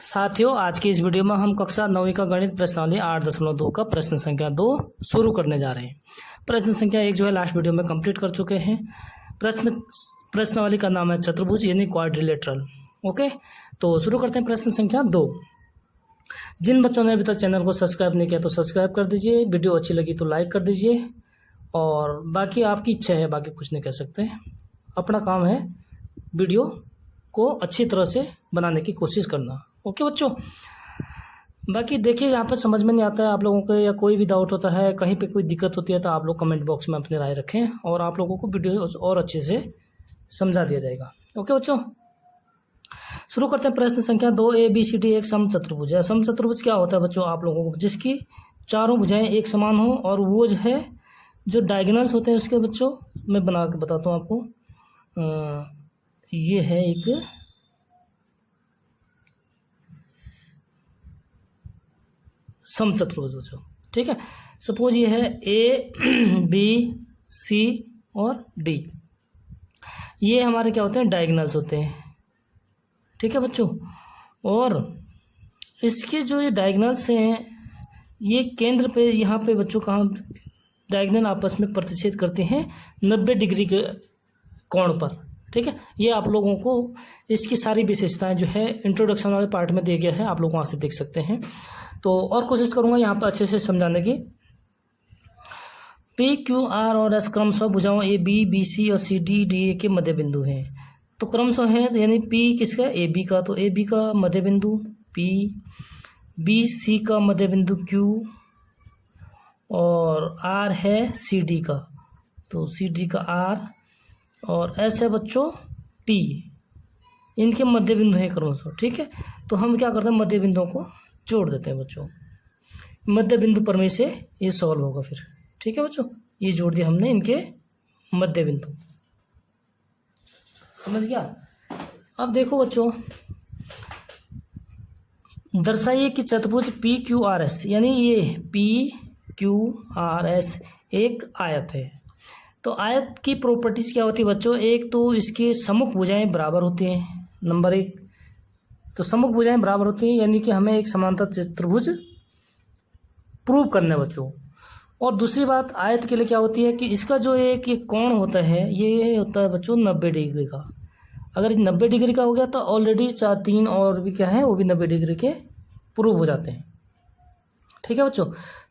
साथियों, आज की इस वीडियो में हम कक्षा 9वीं का गणित प्रश्नावली 8.2 का प्रश्न संख्या 2 शुरू करने जा रहे हैं। प्रश्न संख्या 1 जो है लास्ट वीडियो में कंप्लीट कर चुके हैं। प्रश्नावली का नाम है चतुर्भुज यानी क्वाड्रिलेटरल। ओके, तो शुरू करते हैं प्रश्न संख्या 2। जिन बच्चों ने अभी तक चैनल को सब्सक्राइब नहीं किया तो सब्सक्राइब कर दीजिए, वीडियो अच्छी लगी तो लाइक कर दीजिए, और बाकी आपकी इच्छा है, बाकी कुछ नहीं कह सकते। अपना काम है वीडियो को अच्छी तरह से बनाने की कोशिश करना। ओके बच्चों, बाकी देखिए यहाँ पर समझ में नहीं आता है आप लोगों को या कोई भी डाउट होता है, कहीं पे कोई दिक्कत होती है तो आप लोग कमेंट बॉक्स में अपनी राय रखें और आप लोगों को वीडियो और अच्छे से समझा दिया जाएगा। ओके बच्चों, शुरू करते हैं प्रश्न संख्या 2। ABCD एक समचतुर्भुज है। समचतुर्भुज क्या होता है बच्चों, आप लोगों को जिसकी चारों भुजाएं एक समान हो और वो जो है जो डायगोनल्स होते हैं उसके बच्चों मैं बना के बताता हूँ आपको। ये है एक समचतुर्भुज बच्चों, ठीक है। सपोज ये है ABC और D, ये हमारे क्या होते हैं, डायगोनल्स होते हैं, ठीक है बच्चों। और इसके जो ये डायगोनल्स हैं ये केंद्र पे यहाँ पे बच्चों कहाँ डायगोनल आपस में प्रतिच्छेद करते हैं 90 डिग्री के कोण पर, ठीक है। ये आप लोगों को इसकी सारी विशेषताएं जो है इंट्रोडक्शन वाले पार्ट में दिए गया है, आप लोग वहाँ से देख सकते हैं। तो और कोशिश करूँगा यहाँ पर अच्छे से समझाने की। PQR और S क्रमशः भुजाओं ABBC और CDDA के मध्य बिंदु हैं। तो क्रमशः है यानी P किसका, AB का, तो AB का मध्य बिंदु P, BC का मध्य बिंदु Q और R है CD का, तो CD का R, और S है बच्चों T, इनके मध्य बिंदु है क्रमशः, ठीक है। तो हम क्या करते हैं, मध्य बिंदुओं को जोड़ देते हैं बच्चों। मध्य बिंदु प्रमेय से ये सॉल्व होगा फिर, ठीक है बच्चों। ये जोड़ दिया हमने इनके मध्य बिंदु, समझ गया। अब देखो बच्चों, दर्शाइए कि चतुर्भुज PQRS यानी ये PQRS एक आयत है। तो आयत की प्रॉपर्टीज क्या होती है बच्चों, एक तो इसके सम्मुख भुजाएं बराबर होती हैं, नंबर 1 तो सम्मुख भुजाएं बराबर होती हैं यानी कि हमें एक समांतर चतुर्भुज प्रूव करना है बच्चों। और दूसरी बात आयत के लिए क्या होती है कि इसका जो एक कोण होता है ये होता है बच्चों 90 डिग्री का। अगर 90 डिग्री का हो गया तो ऑलरेडी 4-3 और भी क्या है वो भी 90 डिग्री के प्रूव हो जाते हैं, ठीक है बच्चों।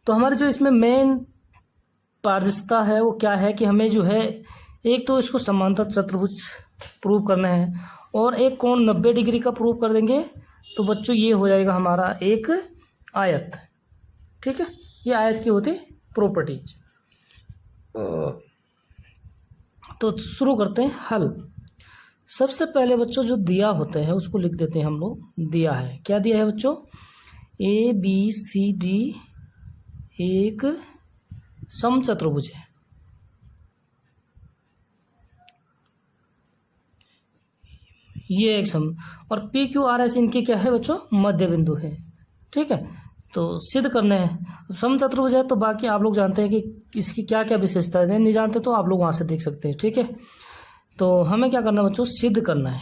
तो हमारे जो इसमें मेन पारदर्शिता है वो क्या है कि हमें जो है एक तो इसको समांतर चतुर्भुज प्रूव करना है और एक कोण 90 डिग्री का प्रूव कर देंगे तो बच्चों ये हो जाएगा हमारा एक आयत, ठीक है। ये आयत की होती प्रॉपर्टीज। तो शुरू करते हैं हल। सबसे पहले बच्चों जो दिया होता है उसको लिख देते हैं हम लोग। दिया है, क्या दिया है बच्चों, ABCD एक समचतुर्भुज है, ये एक सम, और PQRS इनके क्या है बच्चों, मध्य बिंदु है, ठीक है। तो सिद्ध करना है। समचतुर्भुज है तो बाकी आप लोग जानते हैं कि इसकी क्या क्या विशेषताएं हैं, नहीं जानते तो आप लोग वहां से देख सकते हैं, ठीक है। तो हमें क्या करना है बच्चों, सिद्ध करना है।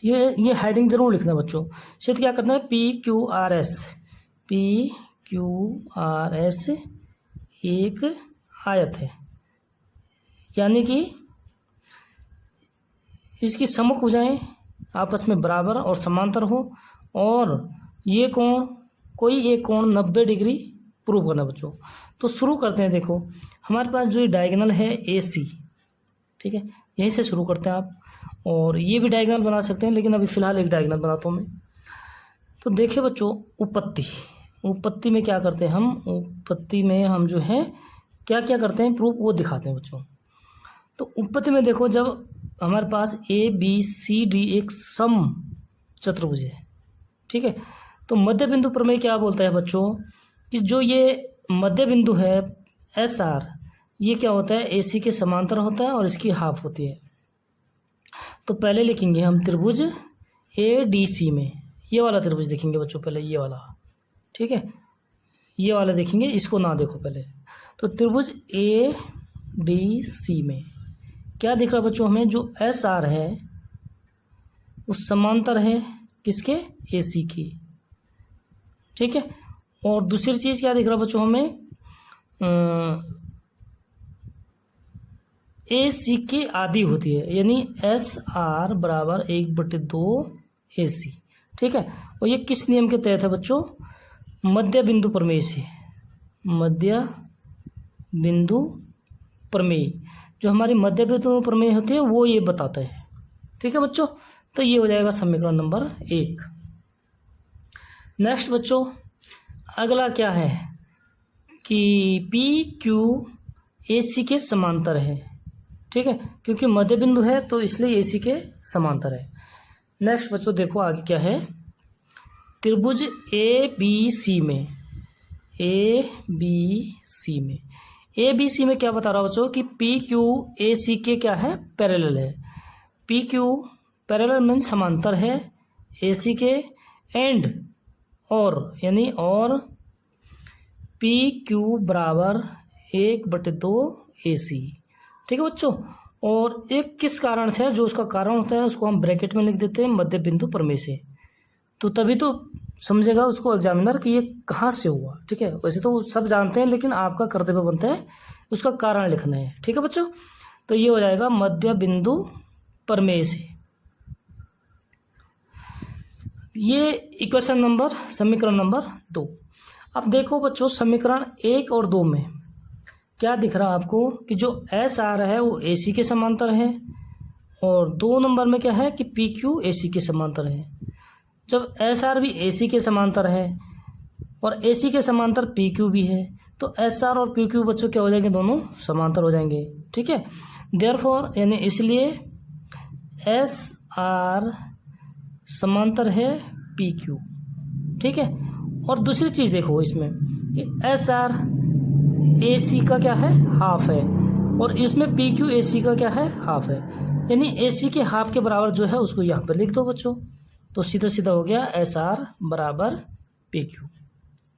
ये हेडिंग जरूर लिखना है बच्चों। सिद्ध क्या करना है, PQRS एक आयत है यानी कि इसकी सम्मुख भुजाएं आपस में बराबर और समांतर हो और ये कोण कोई एक कोण 90 डिग्री प्रूव करना बच्चों। तो शुरू करते हैं। देखो हमारे पास जो डायगोनल है AC, ठीक है, यहीं से शुरू करते हैं आप, और ये भी डायगोनल बना सकते हैं लेकिन अभी फिलहाल एक डायगोनल बनाता हूँ मैं। तो देखिए बच्चों, उपपत्ति में क्या करते हैं हम, उपपत्ति में हम जो है क्या क्या करते हैं प्रूफ वो दिखाते हैं बच्चों। तो उपपत्ति में देखो, जब हमारे पास ABCD एक सम चतुर्भुज है, ठीक है, तो मध्य बिंदु प्रमेय क्या बोलता है बच्चों कि जो ये मध्य बिंदु है SR ये क्या होता है, AC के समांतर होता है और इसकी हाफ होती है। तो पहले लिखेंगे हम त्रिभुज ADC में, ये वाला त्रिभुज देखेंगे बच्चों पहले, ये वाला, ठीक है, ये वाला देखेंगे, इसको ना देखो पहले। तो त्रिभुज ADC में क्या दिख रहा है बच्चों, हमें जो SR है वो समांतर है किसके, AC की। ठीक है, और दूसरी चीज़ क्या दिख रहा बच्चों हमें, AC की आधी होती है, यानी SR बराबर 1/2 AC। ठीक है, और ये किस नियम के तहत है बच्चों, मध्य बिंदु प्रमेय से। मध्य बिंदु प्रमेय, जो हमारी मध्य बिंदु प्रमेय होती है वो ये बताता है। ठीक है बच्चों, तो ये हो जाएगा समीकरण नंबर 1। नेक्स्ट बच्चों अगला क्या है कि PQ AC के समांतर है। ठीक है, क्योंकि मध्य बिंदु है तो इसलिए AC के समांतर है। नेक्स्ट बच्चों देखो आगे क्या है, त्रिभुज ABC में, ABC में क्या बता रहा बच्चों कि PQ AC के क्या है, पैरेलल है। PQ पैरेलल मीन समांतर है AC के, एंड और यानी और PQ बराबर 1/2 AC। ठीक है बच्चों, और एक किस कारण से है, जो उसका कारण होता है उसको हम ब्रैकेट में लिख देते हैं मध्य बिंदु प्रमेय से, तो तभी तो समझेगा उसको एग्जामिनर कि ये कहाँ से हुआ। ठीक है, वैसे तो सब जानते हैं लेकिन आपका कर्तव्य बनता है उसका कारण लिखना है। ठीक है बच्चों, तो ये हो जाएगा मध्य बिंदु प्रमेय से। ये इक्वेशन नंबर, समीकरण नंबर 2। अब देखो बच्चों समीकरण 1 और 2 में क्या दिख रहा है आपको कि जो SR है वो AC के समांतर है, और 2 नंबर में क्या है कि PQ AC के समांतर है। जब SR भी AC के समांतर है और AC के समांतर PQ भी है, तो SR और PQ बच्चों क्या हो जाएंगे, दोनों समांतर हो जाएंगे। ठीक है, देयरफॉर यानी इसलिए SR समांतर है PQ। ठीक है, और दूसरी चीज़ देखो इसमें कि SR AC का क्या है, हाफ है, और इसमें PQ AC का क्या है, हाफ है, यानी AC के हाफ के बराबर जो है उसको यहाँ पर लिख दो बच्चों, तो सीधा सीधा हो गया SR बराबर PQ।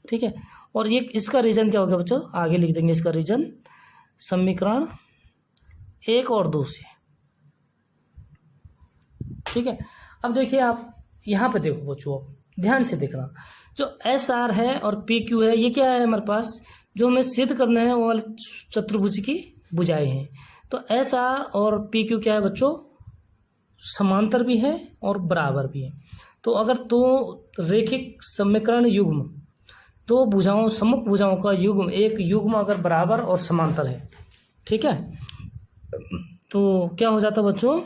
ठीक है, और ये इसका रीजन क्या हो गया बच्चों, आगे लिख देंगे इसका रीजन समीकरण 1 और 2 से। ठीक है, अब देखिए आप यहाँ पे देखो बच्चों, ध्यान से देखना, जो SR है और PQ है ये क्या है हमारे पास, जो हमें सिद्ध करना है वो वाले चतुर्भुज की भुजाएं हैं। तो SR और PQ क्या है बच्चों, समांतर भी है और बराबर भी है। तो अगर दो रेखिक समीकरण युग्म, दो भुजाओं सम्मुख भुजाओं का युग्म, एक युग्म अगर बराबर और समांतर है, ठीक है, तो क्या हो जाता बच्चों,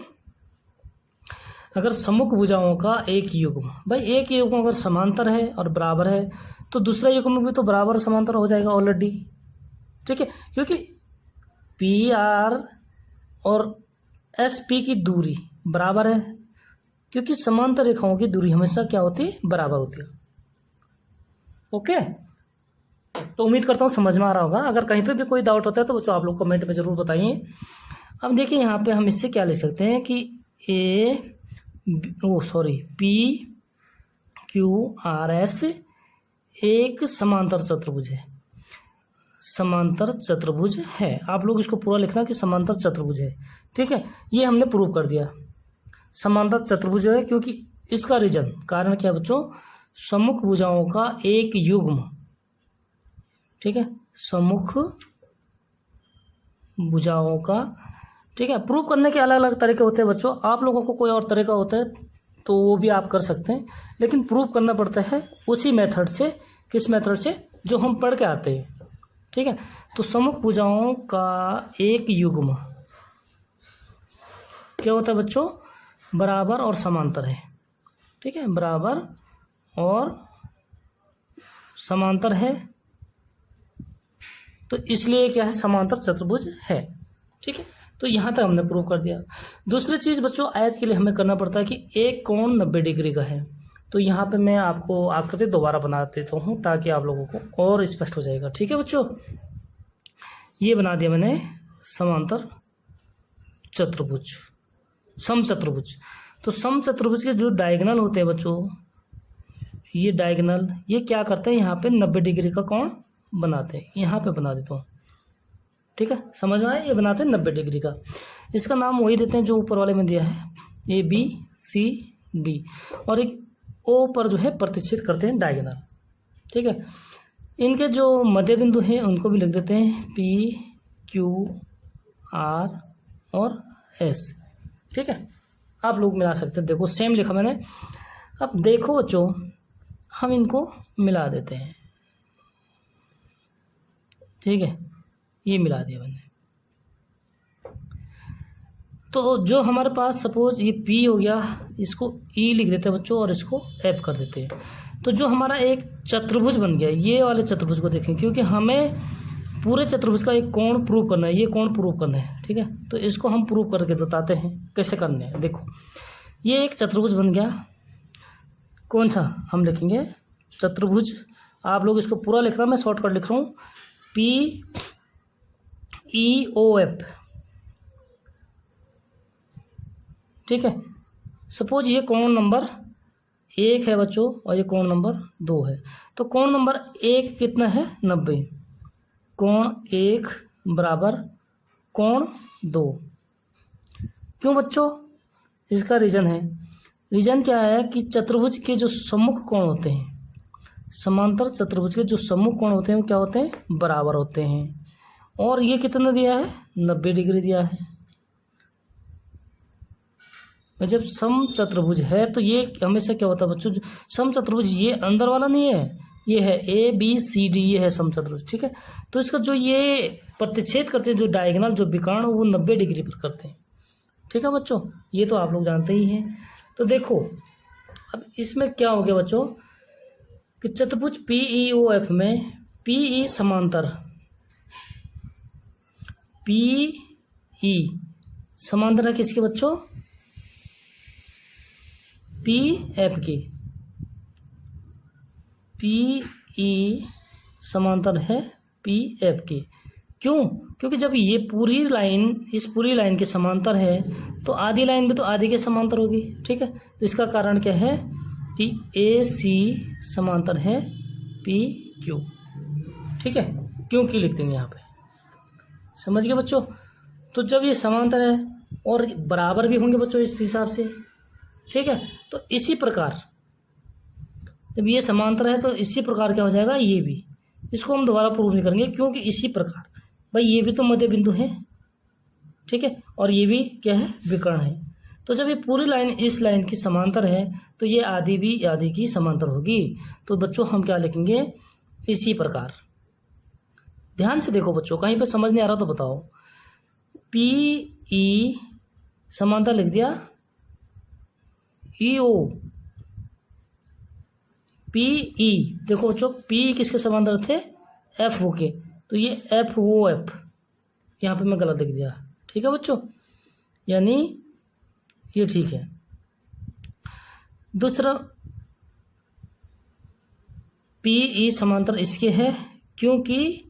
अगर सम्मुख भुजाओं का एक युग्म, भाई एक युग्म अगर समांतर है और बराबर है तो दूसरा युग्म भी तो बराबर समांतर हो जाएगा ऑलरेडी। ठीक है, क्योंकि PR और SP की दूरी बराबर है, क्योंकि समांतर रेखाओं की दूरी हमेशा क्या होती है, बराबर होती है। ओके, तो उम्मीद करता हूँ समझ में आ रहा होगा। अगर कहीं पे भी कोई डाउट होता है तो बच्चों आप लोग कमेंट में जरूर बताइए। अब देखिए यहाँ पे हम इससे क्या लिख सकते हैं कि PQRS एक समांतर चतुर्भुज है, समांतर चतुर्भुज है। आप लोग इसको पूरा लिखना कि समांतर चतुर्भुज है। ठीक है, ये हमने प्रूव कर दिया समांतर चतुर्भुज है, क्योंकि इसका रीजन कारण क्या है बच्चों, सम्मुख भुजाओं का एक युग्म। ठीक है, सम्मुख भुजाओं का, ठीक है, प्रूव करने के अलग अलग तरीके होते हैं बच्चों। आप लोगों को कोई और तरीका होता है तो वो भी आप कर सकते हैं, लेकिन प्रूव करना पड़ता है उसी मेथड से। किस मेथड से, जो हम पढ़ के आते हैं। ठीक है, तो सम्मुख भुजाओं का एक युग्म क्या होता है बच्चों, बराबर और समांतर है। ठीक है, बराबर और समांतर है, तो इसलिए क्या है, समांतर चतुर्भुज है। ठीक है, तो यहाँ तक हमने प्रूव कर दिया। दूसरी चीज़ बच्चों, आयत के लिए हमें करना पड़ता है कि एक कोण 90 डिग्री का है। तो यहाँ पे मैं आपको आकृति दोबारा बना देता हूँ ताकि आप लोगों को और स्पष्ट हो जाएगा। ठीक है बच्चों, ये बना दिया मैंने समांतर चतुर्भुज, समचतुर्भुज। तो समचतुर्भुज के जो डायगोनल होते हैं बच्चों, ये डायगोनल ये क्या करते हैं, यहाँ पे 90 डिग्री का कोण बनाते हैं। यहाँ पे बना देता हूँ। ठीक है, समझ में आया, ये बनाते हैं 90 डिग्री का। इसका नाम वही देते हैं जो ऊपर वाले में दिया है, ABCD। डी, और एक ओ पर जो है प्रतिच्छेद करते हैं डायगोनल। ठीक है, इनके जो मध्य बिंदु हैं उनको भी लिख देते हैं पी क्यू आर और एस। ठीक है, आप लोग मिला सकते हैं, देखो सेम लिखा मैंने। अब देखो बच्चों, हम इनको मिला देते हैं। ठीक है, ये मिला दिया मैंने। तो जो हमारे पास सपोज ये P हो गया, इसको E लिख देते हैं बच्चों और इसको F कर देते हैं। तो जो हमारा एक चतुर्भुज बन गया, ये वाले चतुर्भुज को देखें, क्योंकि हमें पूरे चतुर्भुज का एक कोण प्रूव करना है, ये कोण प्रूव करना है। ठीक है, तो इसको हम प्रूव करके बताते हैं कैसे करने हैं। देखो, ये एक चतुर्भुज बन गया। कौन सा हम लिखेंगे? चतुर्भुज। आप लोग इसको पूरा लिख रहा, मैं शॉर्टकट लिख रहा हूँ, PEOF। ठीक है, सपोज ये कोण नंबर 1 है बच्चों और ये कोण नंबर 2 है। तो कोण नंबर 1 कितना है? 90। कोण 1 बराबर कोण 2। क्यों बच्चों? इसका रीजन है, रीजन क्या है कि चतुर्भुज के जो सम्मुख कोण होते हैं, समांतर चतुर्भुज के जो सम्मुख कोण होते हैं वो क्या होते हैं? बराबर होते हैं। और ये कितना दिया है? 90 डिग्री दिया है। जब सम चतुर्भुज है तो ये हमेशा क्या होता है बच्चों? सम चतुर्भुज ये अंदर वाला नहीं है, ये है ABCD, ये है सम चतुर्भुज। ठीक है, तो इसका जो ये प्रतिच्छेद करते हैं, जो डायगोनल जो विकर्ण वो 90 डिग्री पर करते हैं। ठीक है बच्चों, ये तो आप लोग जानते ही हैं। तो देखो अब इसमें क्या हो गया बच्चों कि चतुर्भुज PEOF में PE समांतर, PE समांतर है किसके बच्चों? PF की। PE समांतर है PF की। क्यों? क्योंकि जब ये पूरी लाइन इस पूरी लाइन के समांतर है तो आधी लाइन भी तो आधी के समांतर होगी। ठीक है, तो इसका कारण क्या है कि AC समांतर है PQ। ठीक है, क्यों की लिख देंगे यहाँ पे, समझ गए बच्चों? तो जब ये समांतर है और बराबर भी होंगे बच्चों इस हिसाब से। ठीक है, तो इसी प्रकार जब ये समांतर है तो इसी प्रकार क्या हो जाएगा, ये भी। इसको हम दोबारा प्रूव नहीं करेंगे क्योंकि इसी प्रकार भाई ये भी तो मध्य बिंदु है। ठीक है, और ये भी क्या है? विकर्ण है। तो जब ये पूरी लाइन इस लाइन की समांतर है तो ये आधी भी आधी की समांतर होगी। तो बच्चों हम क्या लिखेंगे? इसी प्रकार। ध्यान से देखो बच्चों, कहीं पे समझ नहीं आ रहा तो बताओ। PE समांतर लिख दिया, EO PE, देखो बच्चों PE किसके समांतर थे? FO के, तो ये FOF यहाँ पे मैं गलत लिख दिया। ठीक है बच्चों, यानी ये ठीक है। दूसरा PE समांतर इसके है क्योंकि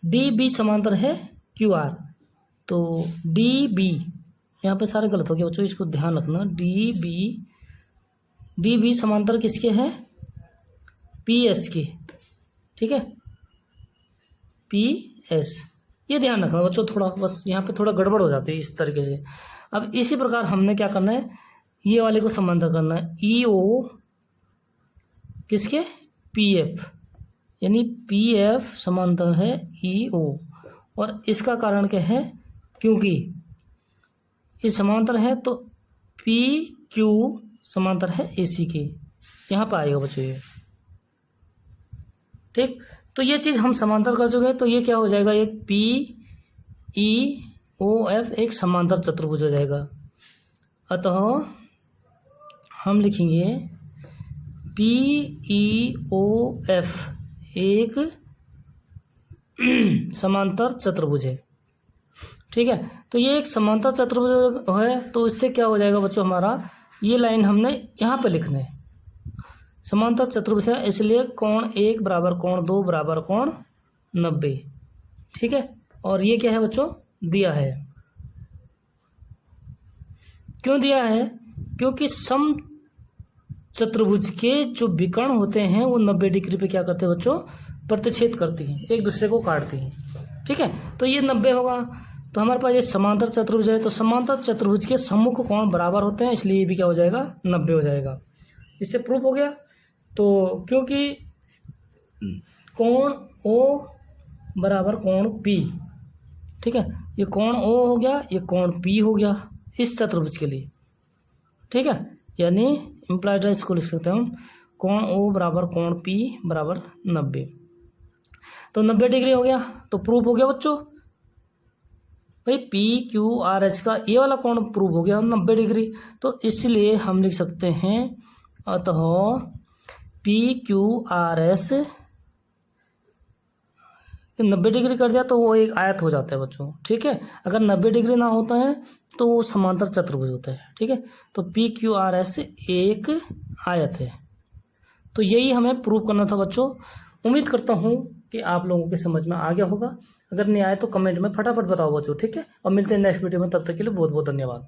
DB समांतर है QR, तो DB यहाँ पे सारे गलत हो गए बच्चों, इसको ध्यान रखना। DB समांतर किसके हैं? PS के। ठीक है, PS, ये ध्यान रखना बच्चों, थोड़ा बस यहाँ पे थोड़ा गड़बड़ हो जाती है इस तरीके से। अब इसी प्रकार हमने क्या करना है, ये वाले को समांतर करना है, EO किसके? PF, यानी PF समांतर है EO। और इसका कारण क्या है? क्योंकि ये समांतर है तो PQ समांतर है AC के, यहाँ पर आएगा बच्चों ये। ठीक, तो ये चीज़ हम समांतर कर चुके हैं, तो ये क्या हो जाएगा? एक PEOF एक समांतर चतुर्भुज हो जाएगा। अतः हम लिखेंगे PEOF एक समांतर चतुर्भुज है। ठीक है, तो ये एक समांतर चतुर्भुज है, तो इससे क्या हो जाएगा बच्चों, हमारा ये लाइन हमने यहाँ पे लिखना है। समांतर चतुर्भुज है इसलिए कोण 1 बराबर कोण 2 बराबर कोण 90। ठीक है, और ये क्या है बच्चों? दिया है। क्यों दिया है? क्योंकि सम चतुर्भुज के जो विकर्ण होते हैं वो 90 डिग्री पे क्या करते हैं बच्चों? प्रतिच्छेद करती हैं, एक दूसरे को काटती हैं। ठीक है, तो ये 90 होगा, तो हमारे पास ये समांतर चतुर्भुज है, तो समांतर चतुर्भुज के सम्मुख कोण बराबर होते हैं, इसलिए ये भी क्या हो जाएगा 90 हो जाएगा। इससे प्रूफ हो गया। तो क्योंकि कोण ओ बराबर कोण पी, ठीक है, ये कोण ओ हो गया, ये कोण पी हो गया इस चतुर्भुज के लिए, ठीक है, यानी इम्प्लाइड इसको लिख सकते हैं हम कोण ओ बराबर कोण पी बराबर 90। तो 90 डिग्री हो गया, तो प्रूफ हो गया बच्चों भाई पी क्यू आर एस का ये वाला कोण प्रूफ हो गया 90 डिग्री। तो इसलिए हम लिख सकते हैं अतः P Q R S 90 degree कर दिया तो वो एक आयत हो जाता है बच्चों, ठीक है। अगर 90 डिग्री ना होता है तो वो समांतर चतुर्भुज होता है, ठीक है। तो पी क्यू आर एस एक आयत है। तो यही हमें प्रूव करना था बच्चों। उम्मीद करता हूँ कि आप लोगों के समझ में आ गया होगा। अगर नहीं आए तो कमेंट में फटाफट बताओ बच्चों, ठीक है। और मिलते हैं नेक्स्ट वीडियो में, तब तक के लिए बहुत बहुत धन्यवाद।